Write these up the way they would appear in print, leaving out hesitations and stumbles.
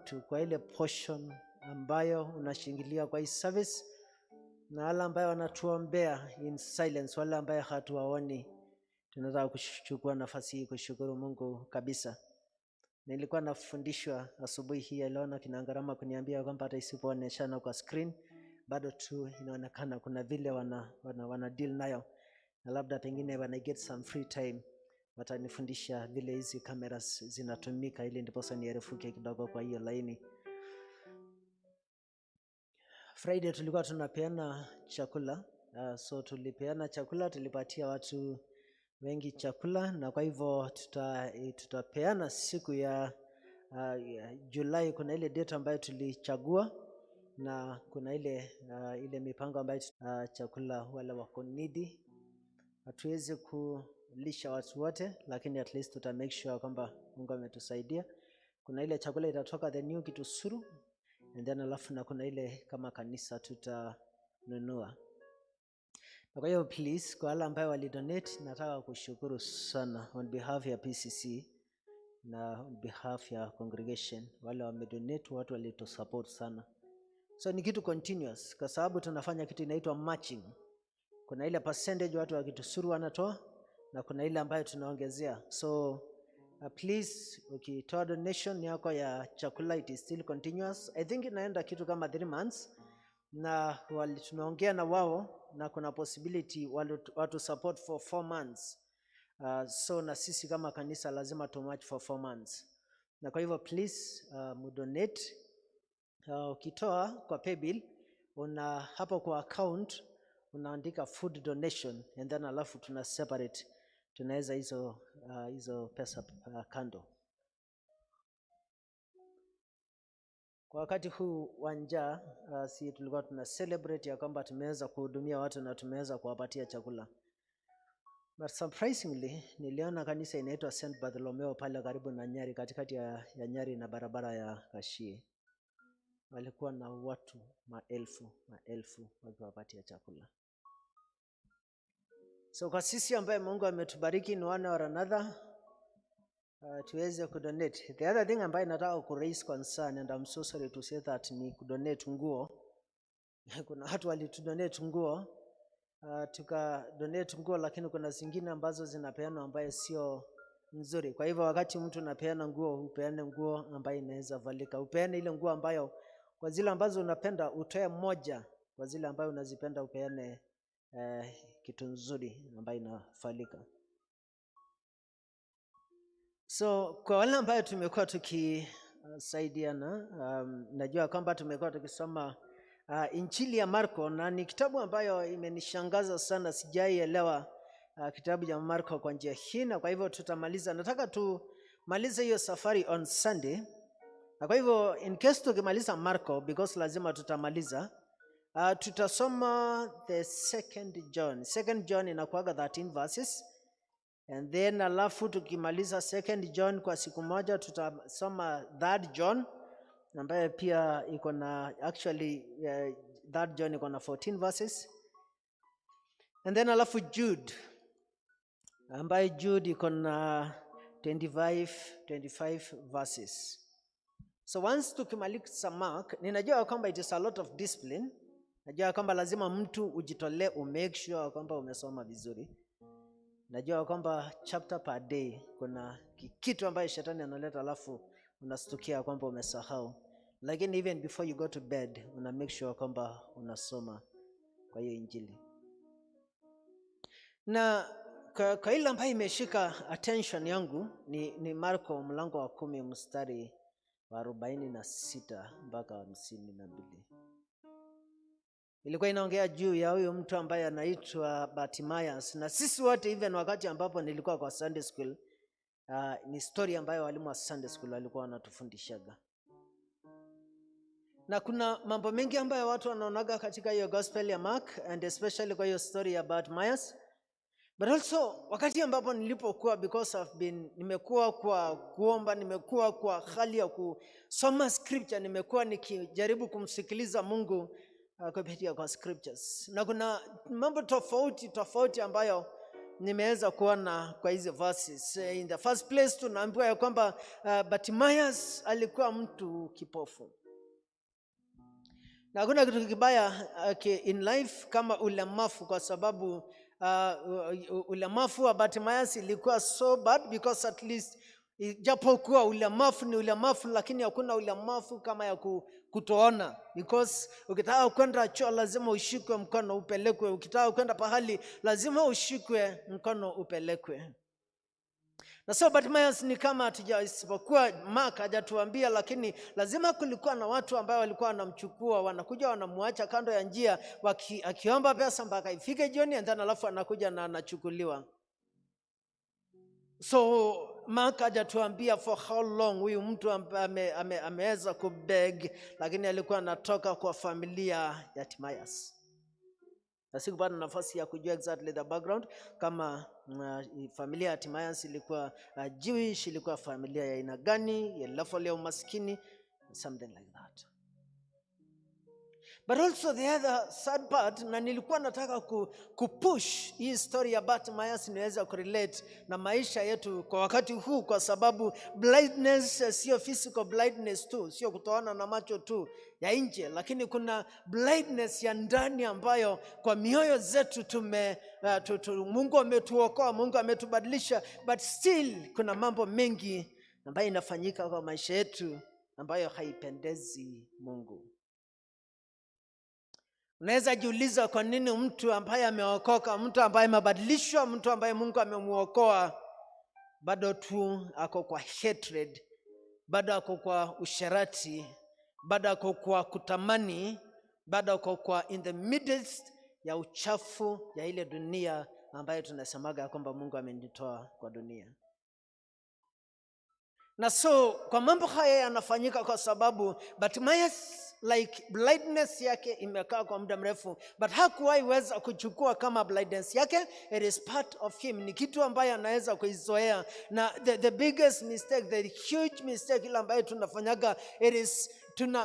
mtu kwa ile portion ambayo unashingilia kwa hii service, na wale ambayo wanatuombea in silence, wale ambayo hatuwaoni, tunataka kuchukua nafasi hii kushukuru Mungu kabisa. Nilikuwa nafundishwa asubuhi hii leo na kina Ngarama kuniambia kwamba hata isipooneshana kwa screen bado tu inaonekana kuna vile wana deal nayo, na labda pengine wana get some free time watanifundisha vile hizi cameras zinatumika, ili ndiposa nierefuke kidogo kwa hiyo laini. Friday tulikuwa tunapeana chakula, so tulipeana chakula, tulipatia watu wengi chakula, na kwa hivyo tutapeana siku ya Julai. Kuna ile date ambayo tulichagua, na kuna ile mipango ambayo chakula wale wako needy. Hatuwezi kulisha watu wote, lakini at least tuta make sure kwamba Mungu ametusaidia. Kuna ile chakula itatoka the new Kitusuru, and then alafu na kuna ile kama kanisa tutanunua. Kwa hiyo please, kwa wale ambao walidonate, nataka kushukuru sana on behalf ya PCC na on behalf ya congregation. Wale wamedonate, watu walitusupport sana. So ni kitu continuous, kwa sababu tunafanya kitu inaitwa matching. Kuna ile percentage watu wa Kitusuru wanatoa, na kuna ile ambayo tunaongezea. So please, ukitoa donation yako ya chakula, it is still continuous. I think inaenda kitu kama 3 months, na tunaongea na wao, na kuna possibility watu support for 4 months. So na sisi kama kanisa lazima to match for 4 months. Na kwa hivyo please, mudonate. Ukitoa kwa paybill, hapo kwa account unaandika food donation, and then alafu tuna separate, tunaweza hizo pesa kando. Kwa wakati huu wa njaa, si tulikuwa tuna celebrate ya kwamba tumeweza kuhudumia watu na tumeweza kuwapatia chakula. But surprisingly, niliona kanisa inaitwa St. Bartholomew pale karibu na Nyari, katikati ya Nyari na barabara ya Kashie. Walikuwa na watu maelfu wakiwapatia chakula. So kwa sisi ambaye Mungu ametubariki in one or another, tuweze kudonate. The other thing ambaye nataka ku raise concern, and I'm so sorry to say that, ni kudonate nguo. Kuna watu walitudonate nguo, tukadonate nguo, lakini kuna zingine ambazo zinapeana ambaye sio nzuri. Kwa hivyo wakati mtu anapeana nguo, upeane nguo ambayo inaweza valika. Upeane ile nguo ambayo, kwa zile ambazo unapenda utoe moja, kwa zile ambayo unazipenda upeane kitu nzuri ambayo inafalika. So kwa wale ambayo tumekuwa tukisaidiana, najua kwamba tumekuwa tukisoma Injili ya Marko, na ni kitabu ambayo imenishangaza sana. Sijaielewa kitabu cha Marko kwa njia hii, na kwa hivyo tutamaliza. Nataka tumalize hiyo safari on Sunday. Na kwa hivyo in case tukimaliza Marko, because lazima tutamaliza, tutasoma the second John. Second John inakuaga 13 verses. And then alafu tukimaliza second John kwa siku moja, tutasoma third John, ambaye pia iko na actually third John iko na 14 verses. And then alafu Jude, ambaye Jude iko na 25 verses. So once tukimaliza Mark, ninajua kwamba it is a lot of discipline. Najua kwamba lazima mtu ujitolee, umake sure kwamba umesoma vizuri. Najua kwamba chapter per day kuna kitu ambayo shetani analeta, alafu unastukia kwamba umesahau. Lakini even before you go to bed, una make sure kwamba unasoma kwa hiyo Injili. Na kwa ile ambayo imeshika attention yangu ni Marko mlango wa 10 mstari wa 46 mpaka 52. Ilikuwa inaongea juu ya huyo mtu ambaye anaitwa Bartimaeus, na sisi wote even wakati ambapo nilikuwa kwa Sunday school, ni story ambayo walimu wa Sunday school walikuwa wanatufundishaga. Na kuna mambo mengi ambayo watu wanaonaga katika hiyo gospel ya Mark, and especially kwa hiyo story ya Bartimaeus. But also wakati ambapo nilipokuwa, because nimekuwa kwa kuomba, nimekuwa kwa hali ya kusoma scripture, nimekuwa nikijaribu kumsikiliza Mungu kupitia kwa scriptures. Na kuna mambo tofauti ambayo nimeweza kuona kwa hizi verses. In the first place tunaambiwa ya kwamba Bartimaeus alikuwa mtu kipofu. Na hakuna kitu kibaya in life kama ulemavu, kwa sababu ulemavu wa Bartimaeus ilikuwa so bad because at least ijapokuwa ulemavu ni ulemavu, lakini hakuna ulemavu kama ya kutoona, because ukitaka kwenda choo lazima ushikwe mkono upelekwe, ukitaka kwenda pahali lazima ushikwe mkono upelekwe. Na so Bartimaeus ni kama isipokuwa Mark hajatuambia, lakini lazima kulikuwa na watu ambao walikuwa wanamchukua, wanakuja wanamwacha kando ya njia akiomba pesa mpaka ifike jioni, and then alafu anakuja na anachukuliwa. So Mark hajatuambia for how long huyu mtu ameweza kubeg, lakini alikuwa anatoka kwa familia ya Bartimaeus. Na sikupata nafasi ya kujua exactly the background, kama familia ya Bartimaeus ilikuwa Jewish, ilikuwa familia ya aina gani, ya level ya umaskini, something like that. But also the other sad part, na nilikuwa nataka kupush hii story ya Bartimaeus niweza kurelate na maisha yetu kwa wakati huu, kwa sababu blindness sio physical blindness tu, sio kutoona na macho tu ya nje, lakini kuna blindness ya ndani ambayo kwa mioyo zetu Mungu ametuokoa, Mungu ametubadilisha, but still kuna mambo mengi ambayo inafanyika kwa maisha yetu ambayo haipendezi Mungu. Unaweza jiuliza kwa nini mtu ambaye ameokoka, mtu ambaye amebadilishwa, mtu ambaye Mungu amemuokoa, bado tu ako kwa hatred, bado ako kwa usherati, bado ako kwa kutamani, bado ako kwa in the midst ya uchafu ya ile dunia ambayo tunasemaga kwamba Mungu amenitoa kwa dunia. Na so kwa mambo haya yanafanyika kwa sababu Bartimaeus like blindness yake imekaa kwa muda mrefu, but hakuwahi weza kuchukua kama blindness yake it is part of him, ni kitu ambayo anaweza kuizoea. Na the biggest mistake, the huge mistake ile ambayo tunafanyaga, it is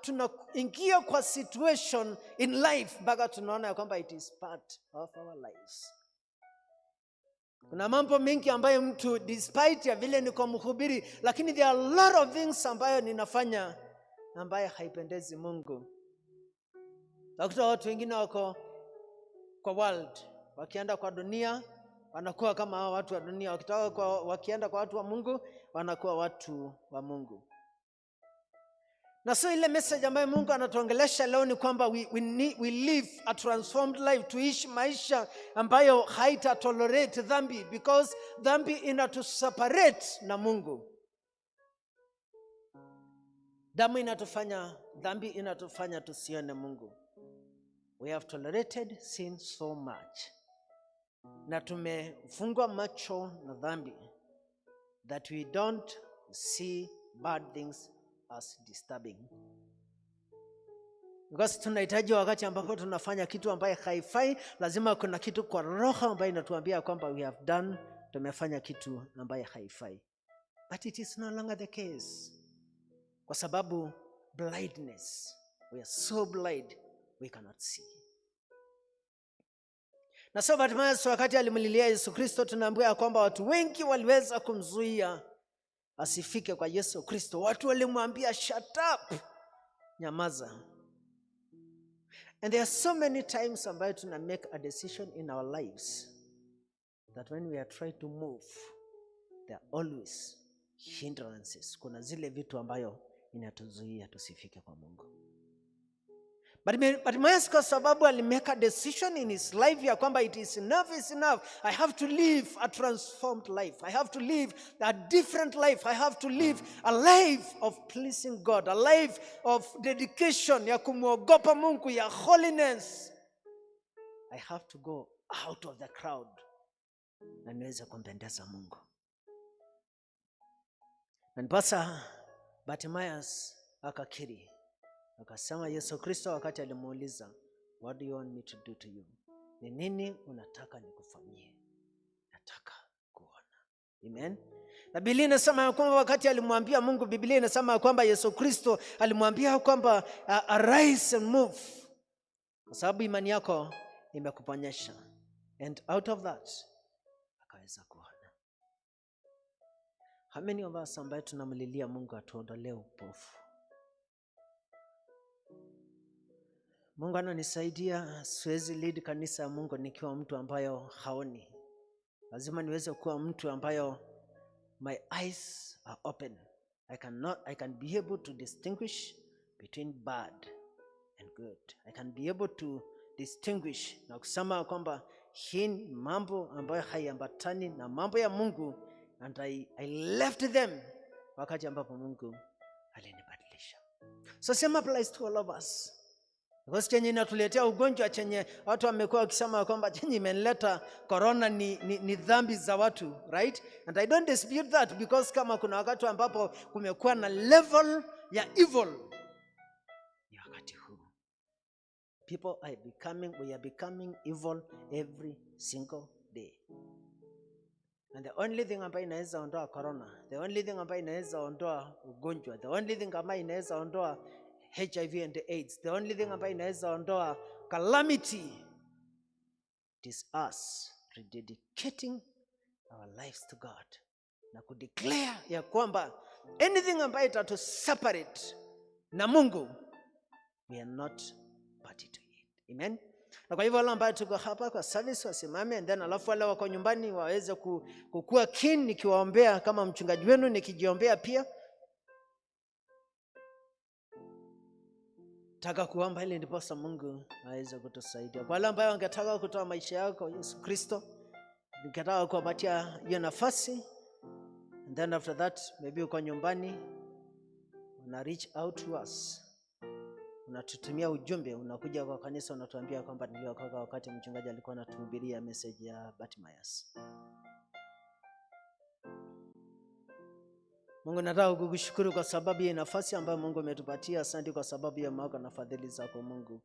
tunaingia kwa situation in life mpaka tunaona kwamba it is part of our lives. Kuna mambo mengi ambayo mtu despite ya vile ni kwa mhubiri, lakini there are a lot of things ambayo ninafanya ambayo haipendezi Mungu. Wakuta watu wengine wako kwa world, wakienda kwa dunia wanakuwa kama hao watu wa dunia, wakienda kwa watu wa Mungu wanakuwa watu wa Mungu. Na so ile message ambayo Mungu anatuongelesha leo ni kwamba we live a transformed life, tuishi maisha ambayo haita tolerate dhambi, because dhambi inatuseparate na Mungu. Dhambi inatufanya tusione Mungu. We have tolerated sin so much, na tumefungwa macho na dhambi, that we don't see bad things as disturbing. Because tunahitaji wakati ambapo tunafanya kitu ambaye haifai, lazima kuna kitu kwa roho ambayo inatuambia kwamba tumefanya kitu ambaye haifai. But it is no longer the case. Kwa sababu blindness, we are so blind we cannot see. Na so Bartimaeus wakati alimlilia Yesu Kristo, tunaambiwa kwamba watu wengi waliweza kumzuia asifike kwa Yesu Kristo. Watu walimwambia shut up, nyamaza. And there are so many times ambayo tuna make a decision in our lives that when we are trying to move, there are always hindrances. Kuna zile vitu ambayo inatuzuia tusifike kwa Mungu. But Bartimaeus kwa sababu alimake a decision in his life ya kwamba it is enough is enough. I have to live a transformed life. I have to live a different life. I have to live a life of pleasing God, a life of dedication, ya kumwogopa Mungu, ya holiness. I have to go out of the crowd na niweze kumpendeza Mungu. And basa Bartimaeus akakiri, akasema Yesu Kristo wakati alimuuliza, what do you want me to do to you? Ni nini unataka nikufanyie? Nataka kuona. Amen. Na Biblia inasema kwamba wakati alimwambia Mungu, Biblia inasema kwamba Yesu Kristo alimwambia kwamba arise and move, kwa sababu imani yako imekuponyesha. And out of that How many of us ambaye tunamlilia Mungu atuondolee upofu? Mungu ananisaidia, siwezi lead kanisa ya Mungu nikiwa mtu ambayo haoni. Lazima niweze kuwa mtu ambayo my eyes are open. I can be able to distinguish between bad and good. I can be able to distinguish na kusema kwamba hii ni mambo ambayo haiambatani na mambo ya Mungu, and I left them wakati ambapo Mungu alinibadilisha. So same applies to all of us. Because chenye inatuletea ugonjwa, chenye watu wamekuwa wakisema kwamba chenye imeleta corona ni dhambi za watu, right? And I don't dispute that, because kama kuna wakati ambapo kumekuwa na level ya evil ya wakati huu. We are becoming evil every single day. And the only thing ambayo inaweza ondoa corona, the only thing ambayo inaweza ondoa ugonjwa, the only thing ambayo inaweza ondoa HIV and AIDS, the only thing ambayo inaweza ondoa calamity, it is us rededicating our lives to God na kudeclare ya kwamba anything ambayo itatu separate na Mungu, we are not party to it. Amen. Na kwa hivyo wale ambao tuko hapa kwa service wasimame, and then alafu wale wako nyumbani waweze kukua keen, nikiwaombea kama mchungaji wenu, nikijiombea pia. Taka kuomba ili ndiposa Mungu aweze kutusaidia. Kwa wale ambao wangetaka kutoa maisha yao kwa Yesu Kristo, ningetaka kuwapatia hiyo nafasi, and then after that maybe uko nyumbani una reach out to us, unatutumia ujumbe, unakuja kwa kanisa unatuambia kwamba niliokoka wakati mchungaji alikuwa anatuhubiria message ya Bartimaeus. Mungu, nataka kukushukuru kwa sababu ya nafasi ambayo Mungu umetupatia. Asante kwa sababu ya mwaka na fadhili zako Mungu.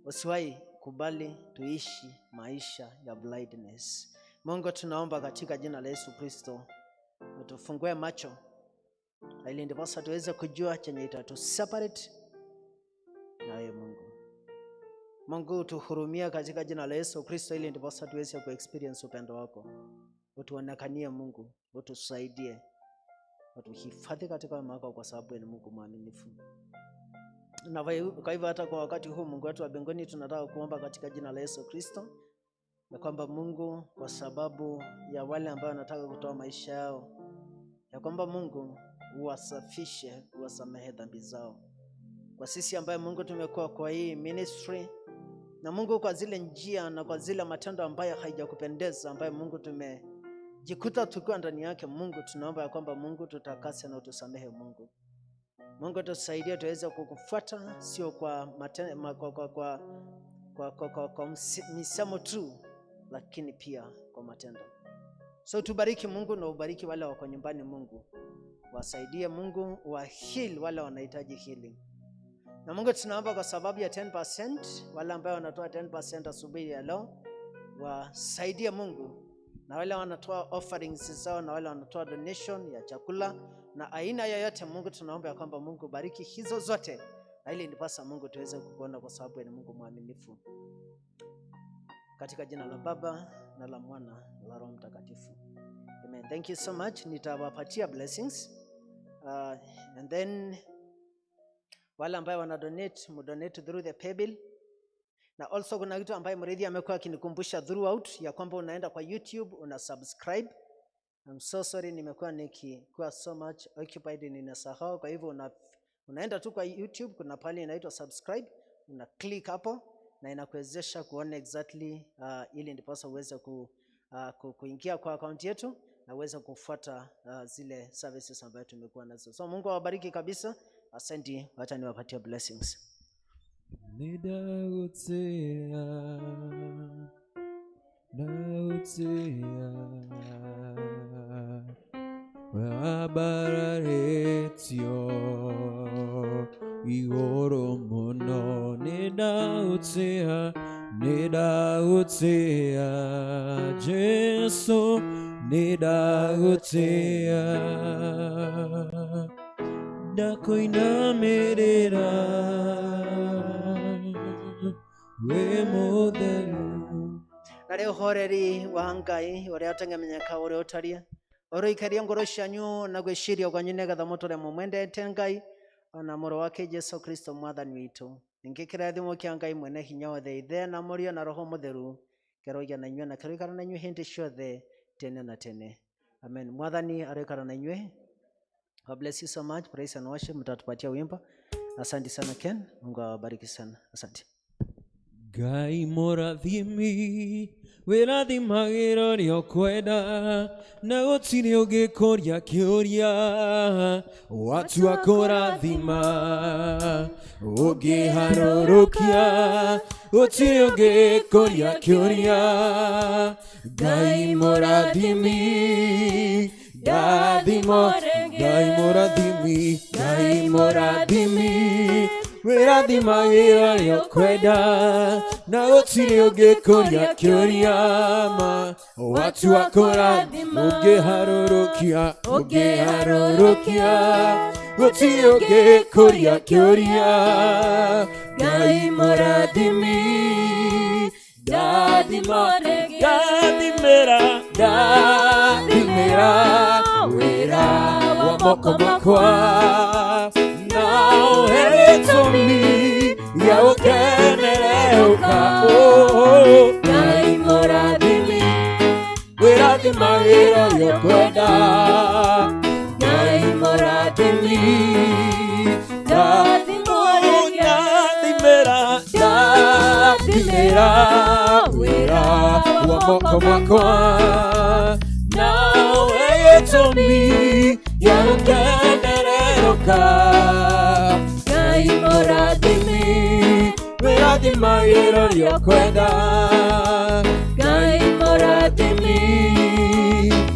Usiwahi kubali tuishi maisha ya blindness. Mungu, tunaomba katika jina la Yesu Kristo, utufungue macho ili ndiposa tuweze kujua chenye itatu separate na wewe Mungu. Mungu, utuhurumia katika jina la Yesu Kristo ili ndiposa tuweze kuexperience upendo wako. Utuonekanie Mungu, utusaidie, utuhifadhi katika wema wako, kwa sababu ni Mungu mwaminifu. Na kwa hivyo hata kwa wakati huu Mungu wetu wa mbinguni, tunataka kuomba katika jina la Yesu Kristo ya kwamba Mungu, kwa sababu ya wale ambao wanataka kutoa maisha yao, ya kwamba Mungu uwasafishe, uwasamehe dhambi zao. Kwa sisi ambaye Mungu tumekuwa kwa hii ministry, na Mungu kwa zile njia na kwa zile matendo ambayo haijakupendeza, ambaye Mungu tumejikuta tukiwa ndani yake, Mungu tunaomba ya kwamba Mungu tutakase na utusamehe Mungu. Mungu tusaidie tuweze kukufuata, sio kwa misemo tu, lakini pia kwa matendo. So tubariki Mungu, na ubariki wale wako nyumbani Mungu. Wasaidie Mungu, wa heal wale wanahitaji healing. Na Mungu tunaomba kwa sababu ya 10%, wale ambao wanatoa 10% asubuhi ya leo, wasaidie Mungu. Na wale wanatoa offerings zao, na wale wanatoa donation ya chakula na aina yoyote, Mungu tunaomba ya kwamba Mungu bariki hizo zote, na ili ndipasa Mungu tuweze kukuona, kwa sababu ni Mungu mwaminifu. Katika jina la Baba na la Mwana na la Roho Mtakatifu. Amen. Thank you so much. Nitawapatia blessings. And then wale ambao wana donate, mudonate through the paybill. Na also kuna kitu ambaye Mridhi amekuwa akinikumbusha throughout, ya kwamba unaenda kwa YouTube, una subscribe. I'm so sorry, nimekuwa nikikuwa so much occupied, ninasahau. Kwa hivyo unaenda tu kwa YouTube, kuna pale inaitwa subscribe, una click hapo na inakuwezesha kuona exactly ili ndiposa uweze kuingia kwa account yetu na uweze kufuata zile services ambazo tumekuwa nazo. So Mungu awabariki kabisa. Asante, acha niwapatie blessings. Nidautia Wabararetio Igoro mono Nidautia Jesu Nidautia Nakuinamirira we mutheru Nare horeri wa Ngai uria atengemenyeka uria utaria oroikaria ngoro cianyu na gwiciria gwanyu nigetha mutũre mumwendete Ngai ona mũrũ wake Jesu Kristo mwathani witũ. Ningĩ kĩrathimo kĩa Ngai mwene hinya wothe Ithe na Mũriũ na Roho Mũtheru kĩroiga na inyuĩ na kĩroikara na inyuĩ hĩndĩ ciothe tene na tene. Amen. Mwathani aroikara na inyuĩ. God bless you so much. Praise and worship. Mtatupatia wimbo. Asante sana Ken. Mungu awabariki sana. Asante. Ngai mũrathimi wĩrathimagĩra ũrĩa ũkwenda na gũtirĩ ũngĩkũria kĩũria watua kũrathima ũngĩharũrũkia gũtirĩ ũngĩkũria kĩũria Ngai mũrathimi Ngai mũrathimi wĩrathimagĩra ũrĩa ũkwenda na gũtirĩ ũngĩkũria kĩũria ma watua kũrathima ũngĩharũrũkia gũtirĩ ũngĩkũria kĩũria Ngai mũrathimi ndathimĩra wĩra wa moko makwa na ũhe gĩtũmi gĩa gũkenererũka Ngai mũrathimi wĩrathimagĩra ũrĩa ũkwenda Ngai mũrathimi ndathimĩra wĩra wa moko makwa na ũhe gĩtũmi gĩa gũkenererũka Ngai mũrathimi wĩrathimagĩra ũrĩa ũkwenda Ngai mũrathimi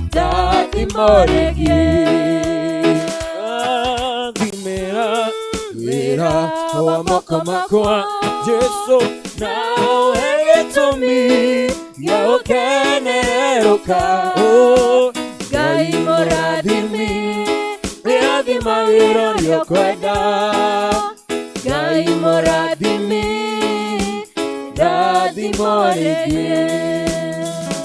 ndathimo rĩngĩ ndathimĩra wĩra wa moko makwa Jesu na ũhe gĩtũmi gĩa gũkenererũka Ngai mũrathimi wĩrathimagĩra ũrĩa ũkwenda Ngai mũrathimi ndathimo rĩngĩ